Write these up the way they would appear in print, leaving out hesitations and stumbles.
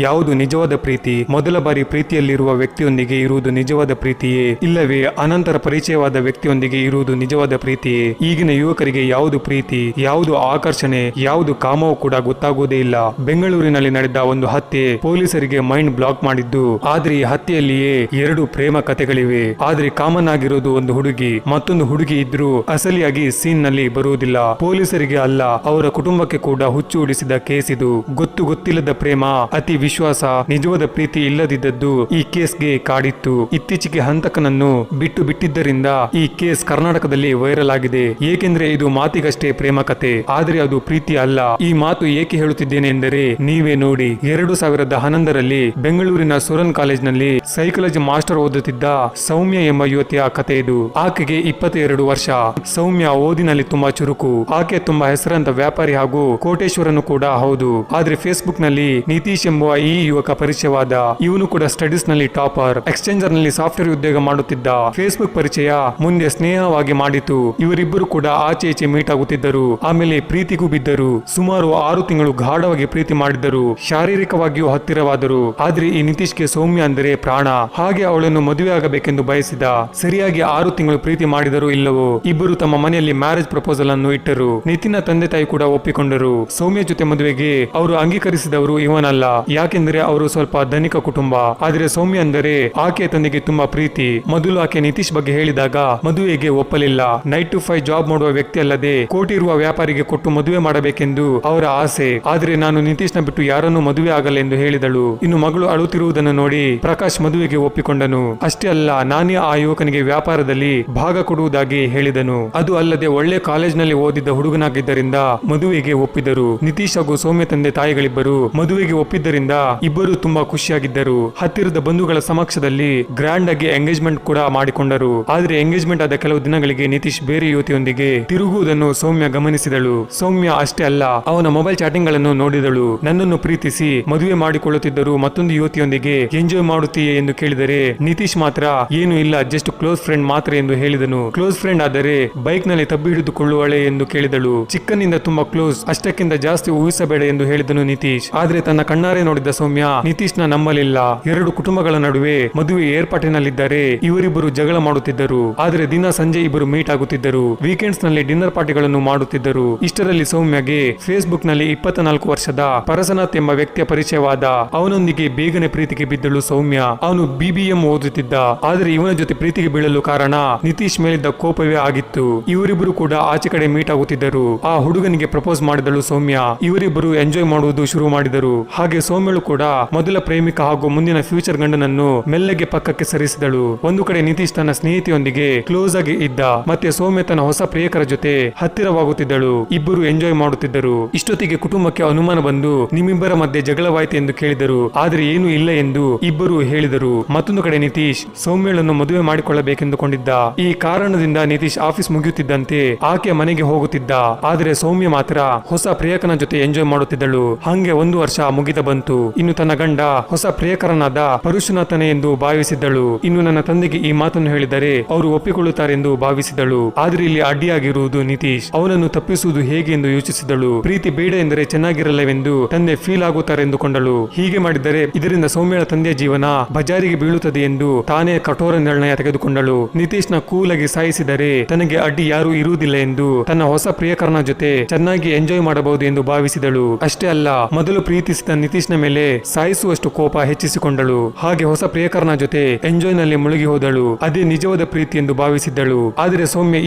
ಯಾವುದು ನಿಜವಾದ ಪ್ರೀತಿ? ಮೊದಲ ಬಾರಿ ಪ್ರೀತಿಯಲ್ಲಿರುವ ವ್ಯಕ್ತಿಯೊಂದಿಗೆ ಇರುವುದು ನಿಜವಾದ ಪ್ರೀತಿಯೇ, ಇಲ್ಲವೇ ಅನಂತರ ಪರಿಚಯವಾದ ವ್ಯಕ್ತಿಯೊಂದಿಗೆ ಇರುವುದು ನಿಜವಾದ ಪ್ರೀತಿಯೇ? ಈಗಿನ ಯುವಕರಿಗೆ ಯಾವುದು ಪ್ರೀತಿ, ಯಾವುದು ಆಕರ್ಷಣೆ, ಯಾವುದು ಕಾಮವೂ ಕೂಡ ಗೊತ್ತಾಗುವುದೇ ಇಲ್ಲ. ಬೆಂಗಳೂರಿನಲ್ಲಿ ನಡೆದ ಒಂದು ಹತ್ಯೆ ಪೊಲೀಸರಿಗೆ ಮೈಂಡ್ ಬ್ಲಾಕ್ ಮಾಡಿದ್ದು. ಆದ್ರೆ ಈ ಹತ್ಯೆಯಲ್ಲಿಯೇ ಎರಡು ಪ್ರೇಮ ಕಥೆಗಳಿವೆ. ಆದ್ರೆ ಕಾಮನ್ ಆಗಿರೋದು ಒಂದು ಹುಡುಗಿ, ಮತ್ತೊಂದು ಹುಡುಗಿ ಇದ್ರೂ ಅಸಲಿಯಾಗಿ ಸೀನ್ ನಲ್ಲಿ ಬರುವುದಿಲ್ಲ. ಪೊಲೀಸರಿಗೆ ಅಲ್ಲ, ಅವರ ಕುಟುಂಬಕ್ಕೆ ಕೂಡ ಹುಚ್ಚು ಉಡಿಸಿದ ಕೇಸ್ ಇದು. ಗೊತ್ತಿಲ್ಲದ ಪ್ರೇಮ, ಅತಿ ವಿಶ್ವಾಸ, ನಿಜವಾದ ಪ್ರೀತಿ ಇಲ್ಲದಿದ್ದದ್ದು ಈ ಕೇಸ್ಗೆ ಕಾಡಿತ್ತು. ಇತ್ತೀಚೆಗೆ ಹಂತಕನನ್ನು ಬಿಟ್ಟಿದ್ದರಿಂದ ಈ ಕೇಸ್ ಕರ್ನಾಟಕದಲ್ಲಿ ವೈರಲ್ ಆಗಿದೆ. ಏಕೆಂದ್ರೆ ಇದು ಮಾತಿಗಷ್ಟೇ ಪ್ರೇಮ ಕತೆ, ಆದ್ರೆ ಅದು ಪ್ರೀತಿ ಅಲ್ಲ. ಈ ಮಾತು ಏಕೆ ಹೇಳುತ್ತಿದ್ದೇನೆ ಎಂದರೆ ನೀವೇ ನೋಡಿ. 2011ರಲ್ಲಿ ಬೆಂಗಳೂರಿನ ಸುರನ್ ಕಾಲೇಜ್ನಲ್ಲಿ ಸೈಕಾಲಜಿ ಮಾಸ್ಟರ್ ಓದುತ್ತಿದ್ದ ಸೌಮ್ಯ ಎಂಬ ಯುವತಿಯ ಕತೆ ಇದು. ಆಕೆಗೆ 22 ವರ್ಷ. ಸೌಮ್ಯ ಓದಿನಲ್ಲಿ ತುಂಬಾ ಚುರುಕು. ಆಕೆ ತುಂಬಾ ಹೆಸರಾಂತ ವ್ಯಾಪಾರಿ ಹಾಗೂ ಕೋಟೇಶ್ವರನು ಕೂಡ ಹೌದು. ಆದ್ರೆ ಫೇಸ್ಬುಕ್ ನಲ್ಲಿ ನಿತೀಶ್ ಎಂಬ ಈ ಯುವಕ ಪರಿಚಯವಾದ. ಇವನು ಕೂಡ ಸ್ಟಡೀಸ್ ನಲ್ಲಿ ಟಾಪರ್. ಎಕ್ಸ್ಚೇಂಜರ್ ನಲ್ಲಿ ಸಾಫ್ಟ್ವೇರ್ ಉದ್ಯೋಗ ಮಾಡುತ್ತಿದ್ದ. ಫೇಸ್ಬುಕ್ ಪರಿಚಯ ಮುಂದೆ ಸ್ನೇಹವಾಗಿ ಮಾಡಿತು. ಇವರಿಬ್ಬರು ಕೂಡ ಆಚೆ ಈಚೆ ಮೀಟ್ ಆಗುತ್ತಿದ್ದರು. ಆಮೇಲೆ ಪ್ರೀತಿಗೂ ಬಿದ್ದರು. ಸುಮಾರು 6 ತಿಂಗಳು ಗಾಢವಾಗಿ ಪ್ರೀತಿ ಮಾಡಿದರು. ಶಾರೀರಿಕವಾಗಿಯೂ ಹತ್ತಿರವಾದರು. ಆದ್ರೆ ಈ ನಿತೀಶ್ಗೆ ಸೌಮ್ಯ ಅಂದರೆ ಪ್ರಾಣ. ಹಾಗೆ ಅವಳನ್ನು ಮದುವೆ ಆಗಬೇಕೆಂದು ಬಯಸಿದ. ಸರಿಯಾಗಿ 6 ತಿಂಗಳು ಪ್ರೀತಿ ಮಾಡಿದರು ಇಲ್ಲವೋ, ಇಬ್ಬರು ತಮ್ಮ ಮನೆಯಲ್ಲಿ ಮ್ಯಾರೇಜ್ ಪ್ರಪೋಸಲ್ ಅನ್ನು ಇಟ್ಟರು. ನಿತಿನ ತಂದೆ ತಾಯಿ ಕೂಡ ಒಪ್ಪಿಕೊಂಡರು. ಸೌಮ್ಯ ಜೊತೆ ಮದುವೆಗೆ ಅವರು ಅಂಗೀಕರಿಸಿದವರು ಇವನಲ್ಲ. ಯಾಕೆಂದ್ರೆ ಅವರು ಸ್ವಲ್ಪ ಧನಿಕ ಕುಟುಂಬ. ಆದ್ರೆ ಸೌಮ್ಯ ಅಂದರೆ ಆಕೆಯ ತಂದೆಗೆ ತುಂಬಾ ಪ್ರೀತಿ. ಮೊದಲು ಆಕೆ ನಿತೀಶ್ ಬಗ್ಗೆ ಹೇಳಿದಾಗ ಮದುವೆಗೆ ಒಪ್ಪಲಿಲ್ಲ. 9 to 5 ಜಾಬ್ ಮಾಡುವ ವ್ಯಕ್ತಿ ಅಲ್ಲದೆ ಕೋಟಿ ಇರುವ ವ್ಯಾಪಾರಿಗೆ ಕೊಟ್ಟು ಮದುವೆ ಮಾಡಬೇಕೆಂದು ಅವರ ಆಸೆ. ಆದ್ರೆ ನಾನು ನಿತೀಶ್ ನ ಬಿಟ್ಟು ಯಾರನ್ನೂ ಮದುವೆ ಆಗಲ್ಲ ಎಂದು ಹೇಳಿದಳು. ಇನ್ನು ಮಗಳು ಅಳುತ್ತಿರುವುದನ್ನು ನೋಡಿ ಪ್ರಕಾಶ್ ಮದುವೆಗೆ ಒಪ್ಪಿಕೊಂಡನು. ಅಷ್ಟೇ ಅಲ್ಲ, ನಾನೇ ಆ ಯುವಕನಿಗೆ ವ್ಯಾಪಾರದಲ್ಲಿ ಭಾಗ ಕೊಡುವುದಾಗಿ ಹೇಳಿದನು. ಅದು ಅಲ್ಲದೆ ಒಳ್ಳೆ ಕಾಲೇಜ್ ನಲ್ಲಿ ಓದಿದ್ದ ಹುಡುಗನಾಗಿದ್ದರಿಂದ ಮದುವೆಗೆ ಒಪ್ಪಿದರು. ನಿತೀಶ್ ಹಾಗೂ ಸೌಮ್ಯ ತಂದೆ ತಾಯಿಗಳಿಬ್ಬರು ಮದುವೆಗೆ ಒಪ್ಪಿದ್ದರಿಂದ ಇಬ್ಬರು ತುಂಬಾ ಖುಷಿಯಾಗಿದ್ದರು. ಹತ್ತಿರದ ಬಂಧುಗಳ ಸಮಕ್ಷದಲ್ಲಿ ಗ್ರ್ಯಾಂಡ್ ಆಗಿ ಎಂಗೇಜ್ಮೆಂಟ್ ಕೂಡ ಮಾಡಿಕೊಂಡರು. ಆದ್ರೆ ಎಂಗೇಜ್ಮೆಂಟ್ ಆದ ಕೆಲವು ದಿನಗಳಿಗೆ ನಿತೀಶ್ ಬೇರೆ ಯುವತಿಯೊಂದಿಗೆ ತಿರುಗುವುದನ್ನು ಸೌಮ್ಯ ಗಮನಿಸಿದಳು. ಸೌಮ್ಯ ಅಷ್ಟೇ ಅಲ್ಲ, ಅವನ ಮೊಬೈಲ್ ಚಾಟಿಂಗ್ ಗಳನ್ನು ನೋಡಿದಳು. ನನ್ನನ್ನು ಪ್ರೀತಿಸಿ ಮದುವೆ ಮಾಡಿಕೊಳ್ಳುತ್ತಿದ್ದರು ಮತ್ತೊಂದು ಯುವತಿಯೊಂದಿಗೆ ಎಂಜಾಯ್ ಮಾಡುತ್ತೀಯೇ ಎಂದು ಕೇಳಿದರೆ ನಿತೀಶ್ ಮಾತ್ರ ಏನು ಇಲ್ಲ, ಜಸ್ಟ್ ಕ್ಲೋಸ್ ಫ್ರೆಂಡ್ ಮಾತ್ರ ಎಂದು ಹೇಳಿದನು. ಕ್ಲೋಸ್ ಫ್ರೆಂಡ್ ಆದರೆ ಬೈಕ್ ನಲ್ಲಿ ತಬ್ಬಿ ಹಿಡಿದುಕೊಳ್ಳುವಳೆ ಎಂದು ಕೇಳಿದಳು. ಚಿಕ್ಕನಿಂದ ತುಂಬಾ ಕ್ಲೋಸ್, ಅಷ್ಟಕ್ಕಿಂತ ಜಾಸ್ತಿ ಊಹಿಸಬೇಡ ಎಂದು ಹೇಳಿದನು ನಿತೀಶ್. ಆದ್ರೆ ತನ್ನ ಕಣ್ಣಾರೆ ನೋಡಿದ ಸೌಮ್ಯ ನಿತೀಶ್ ನ ನಂಬಲಿಲ್ಲ. ಎರಡು ಕುಟುಂಬಗಳ ನಡುವೆ ಮದುವೆ ಏರ್ಪಾಟಿನಲ್ಲಿದ್ದಾರೆ. ಇವರಿಬ್ಬರು ಜಗಳ ಮಾಡುತ್ತಿದ್ದರು. ಆದ್ರೆ ದಿನ ಸಂಜೆ ಇಬ್ಬರು ಮೀಟ್ ಆಗುತ್ತಿದ್ದರು. ವೀಕೆಂಡ್ಸ್ ನಲ್ಲಿ ಡಿನ್ನರ್ ಪಾರ್ಟಿಗಳನ್ನು ಮಾಡುತ್ತಿದ್ದರು. ಇಷ್ಟರಲ್ಲಿ ಸೌಮ್ಯಗೆ ಫೇಸ್ಬುಕ್ ನಲ್ಲಿ 24 ವರ್ಷದ ಪರಸನಾಥ್ ಎಂಬ ವ್ಯಕ್ತಿಯ ಪರಿಚಯವಾದ. ಅವನೊಂದಿಗೆ ಬೇಗನೆ ಪ್ರೀತಿಗೆ ಬಿದ್ದಳು ಸೌಮ್ಯ. ಅವನು BBM ಓದುತ್ತಿದ್ದ. ಆದ್ರೆ ಇವನ ಜೊತೆ ಪ್ರೀತಿಗೆ ಬೀಳಲು ಕಾರಣ ನಿತೀಶ್ ಮೇಲಿದ್ದ ಕೋಪವೇ ಆಗಿತ್ತು. ಇವರಿಬ್ಬರು ಕೂಡ ಆಚೆ ಕಡೆ ಮೀಟ್ ಆಗುತ್ತಿದ್ದರು. ಆ ಹುಡುಗನಿಗೆ ಪ್ರಪೋಸ್ ಮಾಡಿದಳು ಸೌಮ್ಯ. ಇವರಿಬ್ಬರು ಎಂಜಾಯ್ ಮಾಡುವುದು ಶುರು ಮಾಡಿದರು. ಹಾಗೆ ಸೌಮ್ಯಳು ಕೂಡ ಮೊದಲ ಪ್ರೇಮಿಕ ಹಾಗೂ ಮುಂದಿನ ಫ್ಯೂಚರ್ ಗಂಡನನ್ನು ಮೆಲ್ಲಗೆ ಪಕ್ಕಕ್ಕೆ ಸರಿಸಿದಳು. ಒಂದು ಕಡೆ ನಿತೀಶ್ ತನ್ನ ಸ್ನೇಹಿತೆಯೊಂದಿಗೆ ಕ್ಲೋಸ್ ಆಗಿ ಇದ್ದ. ಮತ್ತೆ ಸೌಮ್ಯ ತನ್ನ ಹೊಸ ಪ್ರಿಯಕರ ಜೊತೆ ಹತ್ತಿರವಾಗುತ್ತಿದ್ದಳು. ಇಬ್ಬರು ಎಂಜಾಯ್ ಮಾಡುತ್ತಿದ್ದರು. ಇಷ್ಟೊತ್ತಿಗೆ ಕುಟುಂಬಕ್ಕೆ ಅನುಮಾನ ಬಂದು ನಿಮ್ಮಿಬ್ಬರ ಮಧ್ಯೆ ಜಗಳವಾಯಿತು ಎಂದು ಕೇಳಿದರು. ಆದ್ರೆ ಏನೂ ಇಲ್ಲ ಎಂದು ಇಬ್ಬರು ಹೇಳಿದರು. ಮತ್ತೊಂದು ಕಡೆ ನಿತೀಶ್ ಸೌಮ್ಯಳನ್ನು ಮದುವೆ ಮಾಡಿಕೊಳ್ಳಬೇಕೆಂದುಕೊಂಡಿದ್ದ. ಈ ಕಾರಣದಿಂದ ನಿತೀಶ್ ಆಫೀಸ್ ಮುಗಿಯುತ್ತಿದ್ದಂತೆ ಆಕೆಯ ಮನೆಗೆ ಹೋಗುತ್ತಿದ್ದ. ಆದ್ರೆ ಸೌಮ್ಯ ಮಾತ್ರ ಹೊಸ ಪ್ರಿಯಕನ ಜೊತೆ ಎಂಜಾಯ್ ಮಾಡುತ್ತಿದ್ದಳು. ಹಂಗೆ 1 ವರ್ಷ ಮುಗಿದ ಬಂತು. ಇನ್ನು ತನ್ನ ಗಂಡ ಹೊಸ ಪ್ರಿಯಕರನಾದ ಪರಶುನಾಥನೇ ಎಂದು ಭಾವಿಸಿದ್ದಳು. ಇನ್ನು ನನ್ನ ತಂದೆಗೆ ಈ ಮಾತನ್ನು ಹೇಳಿದರೆ ಅವರು ಒಪ್ಪಿಕೊಳ್ಳುತ್ತಾರೆಂದು ಭಾವಿಸಿದಳು. ಆದ್ರೆ ಇಲ್ಲಿ ಅಡ್ಡಿಯಾಗಿರುವುದು ನಿತೀಶ್. ಅವನನ್ನು ತಪ್ಪಿಸುವುದು ಹೇಗೆ ಎಂದು ಯೋಚಿಸಿದಳು. ಪ್ರೀತಿ ಬೇಡ ಎಂದರೆ ಚೆನ್ನಾಗಿರಲ್ಲವೆಂದು ತಂದೆ ಫೀಲ್ ಆಗುತ್ತಾರೆಂದುಕೊಂಡಳು. ಹೀಗೆ ಮಾಡಿದರೆ ಇದರಿಂದ ಸೌಮ್ಯಳ ತಂದೆಯ ಜೀವನ ಬಜಾರಿಗೆ ಬೀಳುತ್ತದೆ ಎಂದು ತಾನೇ ಕಠೋರ ನಿರ್ಣಯ ತೆಗೆದುಕೊಂಡಳು. ನಿತೀಶ್ ನ ಕೂಲಾಗಿ ಸಾಯಿಸಿದರೆ ತನಗೆ ಅಡ್ಡಿ ಯಾರು ಇರುವುದಿಲ್ಲ ಎಂದು ತನ್ನ ಹೊಸ ಪ್ರಿಯಕರನ ಜೊತೆ ಚೆನ್ನಾಗಿ ಎಂಜಾಯ್ ಮಾಡಬಹುದು ಎಂದು ಭಾವಿಸಿದಳು. ಅಷ್ಟೇ ಅಲ್ಲ, ಮೊದಲು ಪ್ರೀತಿಸಿದ ನಿತೀಶ್ ನ ಮೇಲೆ ಸಾಯಿಸುವಷ್ಟು ಕೋಪ ಹೆಚ್ಚಿಸಿಕೊಂಡಳು. ಹಾಗೆ ಹೊಸ ಪ್ರಿಯಕರನ ಜೊತೆ ಎಂಜಾಯ್ ನಲ್ಲಿ ಮುಳುಗಿ ಹೋದಳು. ಅದೇ ನಿಜವಾದ ಪ್ರೀತಿ ಎಂದು ಭಾವಿಸಿದ್ದಳು. ಆದರೆ ಸೌಮ್ಯ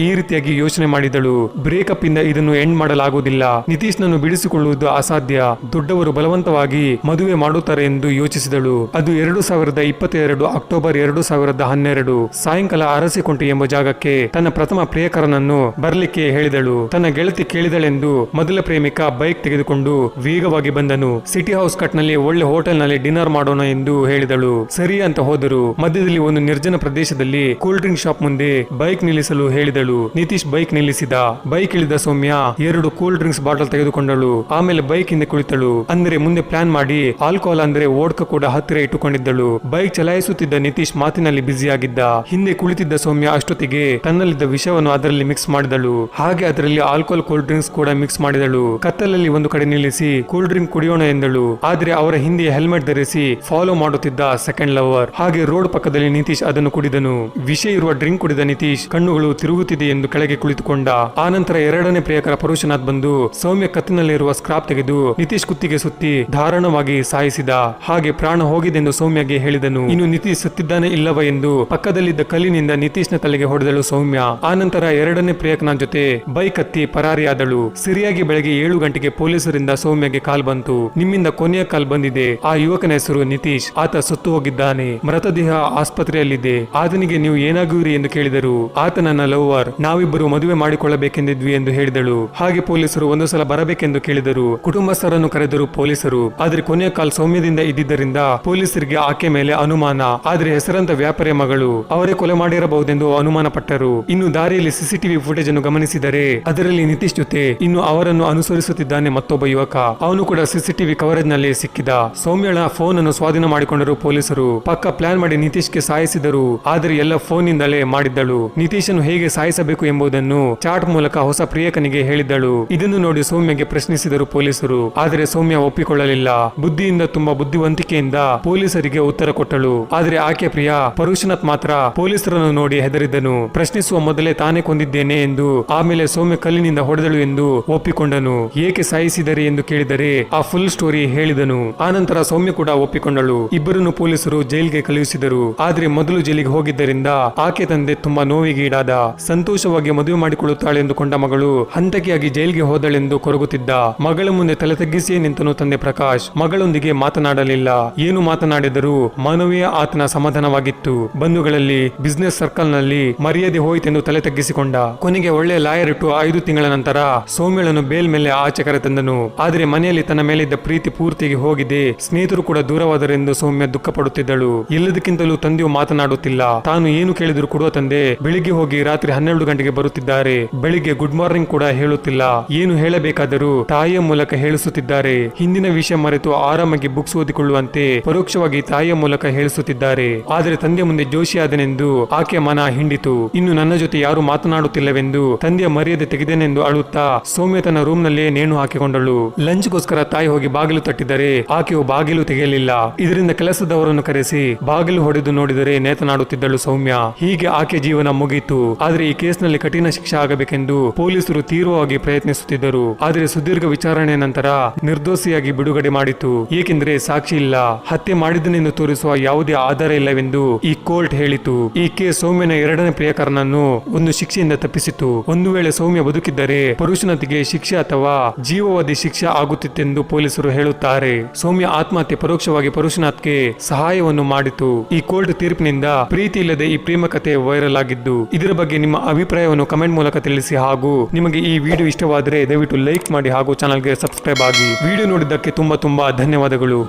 ಈ ರೀತಿಯಾಗಿ ಯೋಚನೆ ಮಾಡಿದಳು. ಬ್ರೇಕಪ್ ಇಂದ ಇದನ್ನು ಎಂಡ್ ಮಾಡಲಾಗುವುದಿಲ್ಲ. ನಿತೀಶ್ ನನ್ನು ಬಿಡಿಸಿಕೊಳ್ಳುವುದು ಅಸಾಧ್ಯ. ದೊಡ್ಡವರು ಬಲವಂತವಾಗಿ ಮದುವೆ ಮಾಡುತ್ತಾರೆ ಎಂದು ಯೋಚಿಸಿದಳು. ಅದು 2022 ಅಕ್ಟೋಬರ್ 2012 ಸಾಯಂಕಾಲ ಅರಸಿಕೊಂಟೆ ಎಂಬ ಜಾಗಕ್ಕೆ ತನ್ನ ಪ್ರಥಮ ಪ್ರಿಯಕರನನ್ನು ಬರಲಿಕ್ಕೆ ಹೇಳಿದಳು. ತನ್ನ ಗೆಳತಿ ಕೇಳಿದಳೆಂದು ಮೊದಲ ಪ್ರೇಮಿಕ ಬೈಕ್ ತೆಗೆದುಕೊಂಡು ವೇಗವಾಗಿ ಬಂದನು. ಸಿಟಿ ಹೌಸ್ ಕಟ್ ನಲ್ಲಿ ಒಳ್ಳೆ ಹೋಟೆಲ್ ನಲ್ಲಿ ಡಿನ್ನರ್ ಮಾಡೋಣ ಎಂದು ಹೇಳಿದಳು. ಸರಿ ಅಂತ ಹೋದರು. ಮಧ್ಯದಲ್ಲಿ ಒಂದು ನಿರ್ಜನ ಪ್ರದೇಶದಲ್ಲಿ ಕೂಲ್ ಡ್ರಿಂಕ್ ಶಾಪ್ ಮುಂದೆ ಬೈಕ್ ನಿಲ್ಲಿಸಲು ಹೇಳಿದಳು. ನಿತೀಶ್ ಬೈಕ್ ನಿಲ್ಲಿಸಿದ. ಬೈಕ್ ಇಳಿದ ಸೌಮ್ಯ 2 ಕೂಲ್ ಡ್ರಿಂಕ್ಸ್ ಬಾಟಲ್ ತೆಗೆದುಕೊಂಡಳು. ಆಮೇಲೆ ಬೈಕ್ ಹಿಂದೆ ಕುಳಿತಳು. ಅಂದ್ರೆ ಮುಂದೆ ಪ್ಲಾನ್ ಮಾಡಿ ಆಲ್ಕೋಹಾಲ್ ಅಂದ್ರೆ ವೋಡ್ಕಾ ಕೂಡ ಹತ್ತಿರ ಇಟ್ಟುಕೊಂಡಿದ್ದಳು. ಬೈಕ್ ಚಲಾಯಿಸುತ್ತಿದ್ದ ನಿತೀಶ್ ಮಾತಿನಲ್ಲಿ ಬ್ಯುಸಿಯಾಗಿದ್ದ. ಹಿಂದೆ ಕುಳಿತಿದ್ದ ಸೌಮ್ಯ ಅಷ್ಟೊತ್ತಿಗೆ ತನ್ನಲ್ಲಿದ್ದ ವಿಷವನ್ನು ಅದರಲ್ಲಿ ಮಿಕ್ಸ್ ಮಾಡಿದಳು. ಹಾಗೆ ಅದರಲ್ಲಿ ಆಲ್ಕೋಹಾಲ್ ಕೂಲ್ ಡ್ರಿಂಕ್ಸ್ ಕೂಡ ಮಿಕ್ಸ್ ಮಾಡಿದಳು. ಕತ್ತಲಲ್ಲಿ ಒಂದು ಕಡೆ ನಿಲ್ಲಿಸಿ ಕೂಲ್ ಡ್ರಿಂಕ್ ಕುಡಿಯೋಣ ಎಂದಳು. ಆದ್ರೆ ಅವರ ಹಿಂದೆ ಹೆಲ್ಮೆಟ್ ಧರಿಸಿ ಫಾಲೋ ಮಾಡುತ್ತಿದ್ದ ಸೆಕೆಂಡ್ ಲವರ್. ಹಾಗೆ ರೋಡ್ ಪಕ್ಕದಲ್ಲಿ ನಿತೀಶ್ ಅದನ್ನು ಕುಡಿದನು. ವಿಷ ಇರುವ ಡ್ರಿಂಕ್ ಕುಡಿದ ನಿತೀಶ್ ಕಣ್ಣುಗಳು ತಿರುಗುತ್ತಿದೆ ಎಂದು ಕೆಳಗೆ ಕುಳಿತುಕೊಂಡ. ಆನಂತರ ಎರಡನೇ ಪ್ರಿಯಕರ ಪರಶುನಾಥ್ ಬಂದು ಸೌಮ್ಯ ಕತ್ತಿನಲ್ಲಿರುವ ಸ್ಕ್ರಾಪ್ ತೆಗೆದು ನಿತೀಶ್ ಕುತ್ತಿಗೆ ಸುತ್ತಿ ದಾರುಣವಾಗಿ ಸಾಯಿಸಿದ. ಹಾಗೆ ಪ್ರಾಣ ಹೋಗಿದೆಂದು ಸೌಮ್ಯಗೆ ಹೇಳಿದನು. ಇನ್ನು ನಿತೀಶ್ ಸತ್ತಿದ್ದಾನೆ ಇಲ್ಲವ ಎಂದು ಪಕ್ಕದಲ್ಲಿದ್ದ ಕಲ್ಲಿನಿಂದ ನಿತೀಶ್ನ ತಲೆಗೆ ಹೊಡೆದಳು ಸೌಮ್ಯ. ಆನಂತರ ಎರಡನೇ ಪ್ರಿಯಕನ ಜೊತೆ ಬೈಕ್ ಹತ್ತಿ ಪರಾರಿಯಾದಳು. ಸರಿಯಾಗಿ ಬೆಳಗ್ಗೆ 7 ಗಂಟೆಗೆ ಪೊಲೀಸರಿಂದ ಸೌಮ್ಯಗೆ ಕಾಲ್ ಬಂತು. ನಿಮ್ಮಿಂದ ಕೊನೆಯ ಕಾಲ್ ಬಂದಿದೆ. ಆ ಯುವಕನ ಹೆಸರು ನಿತೀಶ್. ಆತ ಸತ್ತು ಹೋಗಿದ್ದಾನೆ. ಮೃತದೇಹ ಆಸ್ಪತ್ರೆಯಲ್ಲಿದೆ. ಆತನಿಗೆ ನೀವು ಏನಾಗುವಿರಿ ಎಂದು ಕೇಳಿದರು. ಆತ ನನ್ನ ಲವರ್. ನಾವಿಬ್ಬರು ಮದುವೆ ಮಾಡಿಕೊಳ್ಳಬೇಕೆಂದಿದ್ವಿ ಎಂದು ಹೇಳಿದಳು. ಹಾಗೆ ಪೊಲೀಸರು ಒಂದು ಸಲ ಬರಬೇಕೆಂದು ಕೇಳಿದರು. ಕುಟುಂಬಸ್ಥರನ್ನು ಕರೆದರು ಪೊಲೀಸರು. ಆದ್ರೆ ಕೊನೆಯ ಕಾಲ್ ಸೌಮ್ಯದಿಂದ ಇದ್ದಿದ್ದರಿಂದ ಪೊಲೀಸರಿಗೆ ಆಕೆ ಮೇಲೆ ಅನುಮಾನ. ಆದ್ರೆ ಹೆಸರಂತ ವ್ಯಾಪಾರಿಯ ಮಗಳು, ಅವರೇ ಕೊಲೆ ಮಾಡಿರಬಹುದೆಂದು ಅನುಮಾನ ಪಟ್ಟರು. ಇನ್ನು ದಾರಿಯಲ್ಲಿ ಸಿಸಿಟಿವಿ ಫುಟೇಜ್ ಅನ್ನು ಗಮನಿಸಿದರೆ ಅದರಲ್ಲಿ ನಿತೀಶ್ ಜೊತೆ ಇನ್ನು ಅವರನ್ನು ಅನುಸರಿಸುತ್ತಿದ್ದಾನೆ ಮತ್ತೊಬ್ಬ ಯುವಕ. ಅವನು ಕೂಡ ಸಿಸಿಟಿವಿ ಕವರೇಜ್ ನಲ್ಲಿ ಸಿಕ್ಕಿದ. ಸೌಮ್ಯಳ ಫೋನ್ ಅನ್ನು ಸ್ವಾಧೀನ ಮಾಡಿಕೊಂಡರು ಪೊಲೀಸರು. ಪಕ್ಕ ಪ್ಲಾನ್ ಮಾಡಿ ನಿತೀಶ್ಗೆ ಸಾಯಿಸಿದರು. ಆದರೆ ಎಲ್ಲ ಫೋನ್ ನಿಂದಲೇ ಮಾಡಿದ್ದಳು. ನಿತೀಶನ್ನು ಹೇಗೆ ಸಾಯಿಸಬೇಕು ಎಂಬುದನ್ನು ಚಾಟ್ ಮೂಲಕ ಹೊಸ ಪ್ರಿಯಕನಿಗೆ ಹೇಳಿದ್ದಳು. ಇದನ್ನು ನೋಡಿ ಸೌಮ್ಯಗೆ ಪ್ರಶ್ನಿಸಿದರು ಪೊಲೀಸರು. ಆದರೆ ಸೌಮ್ಯ ಒಪ್ಪಿಕೊಳ್ಳಲಿಲ್ಲ. ಬುದ್ಧಿಯಿಂದ ತುಂಬಾ ಬುದ್ಧಿವಂತಿಕೆಯಿಂದ ಪೊಲೀಸರಿಗೆ ಉತ್ತರ ಕೊಟ್ಟಳು. ಆದರೆ ಆಕೆ ಪ್ರಿಯ ಪರಶುನಾಥ್ ಮಾತ್ರ ಪೊಲೀಸರನ್ನು ನೋಡಿ ಹೆದರಿದ್ದನು. ಪ್ರಶ್ನಿಸುವ ಮೊದಲೇ ತಾನೇ ಕೊಂದಿದ್ದೇನೆ ಎಂದು, ಆಮೇಲೆ ಸೌಮ್ಯ ಕಲ್ಲಿನಿಂದ ಹೊಡೆದಳು ಎಂದು ಒಪ್ಪಿಕೊಂಡನು. ಏಕೆ ಸಾಯಿಸಿದರೆ ಎಂದು ಕೇಳಿದರೆ ಆ ಫುಲ್ ಸ್ಟೋರಿ ಹೇಳಿದನು. ಆನಂತರ ಸೌಮ್ಯ ಕೂಡ ಒಪ್ಪಿಕೊಂಡಳು. ಇಬ್ಬರನ್ನು ಪೊಲೀಸರು ಜೈಲಿಗೆ ಕಳುಹಿಸಿದರು. ಆದ್ರೆ ಮೊದಲು ಜೈಲಿಗೆ ಹೋಗಿದ್ದರಿಂದ ಆಕೆ ತಂದೆ ತುಂಬಾ ನೋವಿಗೀಡಾದ. ಸಂತೋಷವಾಗಿ ಮದುವೆ ಮಾಡಿಕೊಳ್ಳುತ್ತಾಳೆ ಎಂದುಕೊಂಡ ಮಗಳು ಹಂತಕಿಯಾಗಿ ಜೈಲಿಗೆ ಹೋದಳೆಂದು ಕೊರಗುತ್ತಿದ್ದ. ಮಗಳ ಮುಂದೆ ತಲೆ ತಗ್ಗಿಸಿಯೇ ನಿಂತನು ತಂದೆ ಪ್ರಕಾಶ್. ಮಗಳೊಂದಿಗೆ ಮಾತನಾಡಲಿಲ್ಲ. ಏನು ಮಾತನಾಡಿದರೂ ಮನವೇ ಆತನ ಸಮಾಧಾನವಾಗಿತ್ತು. ಬಂಧುಗಳಲ್ಲಿ, ಬಿಸಿನೆಸ್ ಸರ್ಕಲ್ ನಲ್ಲಿ ಮರ್ಯಾದೆ ಹೋಯಿತೆಂದು ತಲೆ ತಗ್ಗಿಸಿಕೊಂಡ. ಕೊನೆಗೆ ಒಳ್ಳೆ ಲಾಯರ್ ಇಟ್ಟು 5 ತಿಂಗಳ ನಂತರ ಸೌಮ್ಯಳನ್ನು ಬೇಲ್ ಮೇಲೆ ಆಚೆ ಕರೆತಂದನು. ಆದರೆ ಮನೆಯಲ್ಲಿ ತನ್ನ ಮೇಲಿದ್ದ ಪ್ರೀತಿ ಪೂರ್ತಿಗೆ ಹೋಗಿದೆ. ಸ್ನೇಹಿತರು ಕೂಡ ದೂರವಾದರೆಂದು ಸೌಮ್ಯ ದುಃಖ ಪಡುತ್ತಿದ್ದಳು. ಎಲ್ಲದಕ್ಕಿಂತಲೂ ತಂದೆಯು ಮಾತನಾಡುತ್ತಿಲ್ಲ. ತಾನು ಏನು ಕೇಳಿದ್ರು ಕೊಡುವ ತಂದೆ ಬೆಳಿಗ್ಗೆ ಹೋಗಿ ರಾತ್ರಿ 12 ಗಂಟೆಗೆ ಬರುತ್ತಿದ್ದಾರೆ. ಬೆಳಿಗ್ಗೆ ಗುಡ್ ಮಾರ್ನಿಂಗ್ ಕೂಡ ಹೇಳುತ್ತಿಲ್ಲ. ಏನು ಹೇಳಬೇಕಾದರೂ ತಾಯಿಯ ಮೂಲಕ ಹೇಳಿಸುತ್ತಿದ್ದಾರೆ. ಹಿಂದಿನ ವಿಷಯ ಮರೆತು ಆರಾಮಾಗಿ ಬುಕ್ಸ್ ಓದಿಕೊಳ್ಳುವಂತೆ ಪರೋಕ್ಷವಾಗಿ ತಾಯಿಯ ಮೂಲಕ ಹೇಳಿಸುತ್ತಿದ್ದಾರೆ. ಆದರೆ ತಂದೆ ಮುಂದೆ ಜೋಶಿಯಾದನೆಂದು ಆಕೆ ಮನ ಹಿಂಡಿತು. ಇನ್ನು ನನ್ನ ಜೊತೆ ಯಾರು ಮಾತನಾಡುತ್ತಿಲ್ಲವೆಂದು ತಂದೆಯ ಮರ್ಯಾದೆ ತೆಗೆದೇನೆಂದು ಅಳುತ್ತಾ ಸೌಮ್ಯ ತನ್ನ ರೂಮ್ ನಲ್ಲಿ ನೇಣು ಹಾಕಿಕೊಂಡಳು. ಲಂಚ್ಗೋಸ್ಕರ ತಾಯಿ ಹೋಗಿ ಬಾಗಿಲು ತಟ್ಟಿದರೆ ಆಕೆಯು ಬಾಗಿಲು ತೆಗೆಯಲಿಲ್ಲ. ಇದರಿಂದ ಕೆಲಸದವರನ್ನು ಕರೆಸಿ ಬಾಗಿಲು ಹೊಡೆದು ನೋಡಿದರೆ ನೇತನಾಡುತ್ತಿದ್ದಳು ಸೌಮ್ಯ. ಹೀಗೆ ಆಕೆ ಜೀವನ ಮುಗಿಯಿತು. ಆದರೆ ಈ ಕೇಸ್ನಲ್ಲಿ ಕಠಿಣ ಶಿಕ್ಷೆ ಆಗಬೇಕೆಂದು ಪೊಲೀಸರು ತೀವ್ರವಾಗಿ ಪ್ರಯತ್ನಿಸುತ್ತಿದ್ದರು. ಆದರೆ ಸುದೀರ್ಘ ವಿಚಾರಣೆ ನಂತರ ನಿರ್ದೋಷಿಯಾಗಿ ಬಿಡುಗಡೆ ಮಾಡಿತು. ಏಕೆಂದರೆ ಸಾಕ್ಷಿ ಇಲ್ಲ, ಹತ್ಯೆ ಮಾಡಿದನೆಂದು ತೋರಿಸುವ ಯಾವುದೇ ಆಧಾರ ಇಲ್ಲವೆಂದು ಈ ಕೋರ್ಟ್ ಹೇಳಿತು. ಈ ಕೇಸ್ ಸೌಮ್ಯನ ಎರಡನೇ ಪ್ರಿಯಕರನನ್ನು ಒಂದು ಶಿಕ್ಷೆಯಿಂದ ತಪ್ಪಿಸಿತು. ಒಂದು ವೇಳೆ ಸೌಮ್ಯ ಬದುಕಿದ್ದರೆ ಪರಶುನಾಥ್ಗೆ ಶಿಕ್ಷೆ ಅಥವಾ ಜೀವಾವಧಿ ಶಿಕ್ಷೆ ಆಗುತ್ತಿತ್ತೆಂದು ಪೊಲೀಸರು ಹೇಳುತ್ತಾರೆ. ಸೌಮ್ಯ ಆತ್ಮಹತ್ಯೆ ಪರೋಕ್ಷವಾಗಿ ಪರಶುನಾಥ್ಗೆ ಸಹಾಯವನ್ನು ಮಾಡಿತು. ಈ ಕೋರ್ಟ್ ತೀರ್ಪಿನಿಂದ ಪ್ರೀತಿ ಇಲ್ಲದೆ ಈ ಪ್ರೇಮ ಕಥೆ ವೈರಲ್ ಆಗಿದ್ದು. ಇದರ ಬಗ್ಗೆ ನಿಮ್ಮ ಅಭಿಪ್ರಾಯವನ್ನು ಕಮೆಂಟ್ ಮೂಲಕ ತಿಳಿಸಿ. ಹಾಗೂ ನಿಮಗೆ ಈ ವಿಡಿಯೋ ಇಷ್ಟವಾದರೆ ದಯವಿಟ್ಟು ಲೈಕ್ ಮಾಡಿ ಹಾಗೂ ಚಾನಲ್ಗೆ ಸಬ್ಸ್ಕ್ರೈಬ್ ಆಗಿ. ವಿಡಿಯೋ ನೋಡಿದ್ದಕ್ಕೆ ತುಂಬಾ ಧನ್ಯವಾದಗಳು.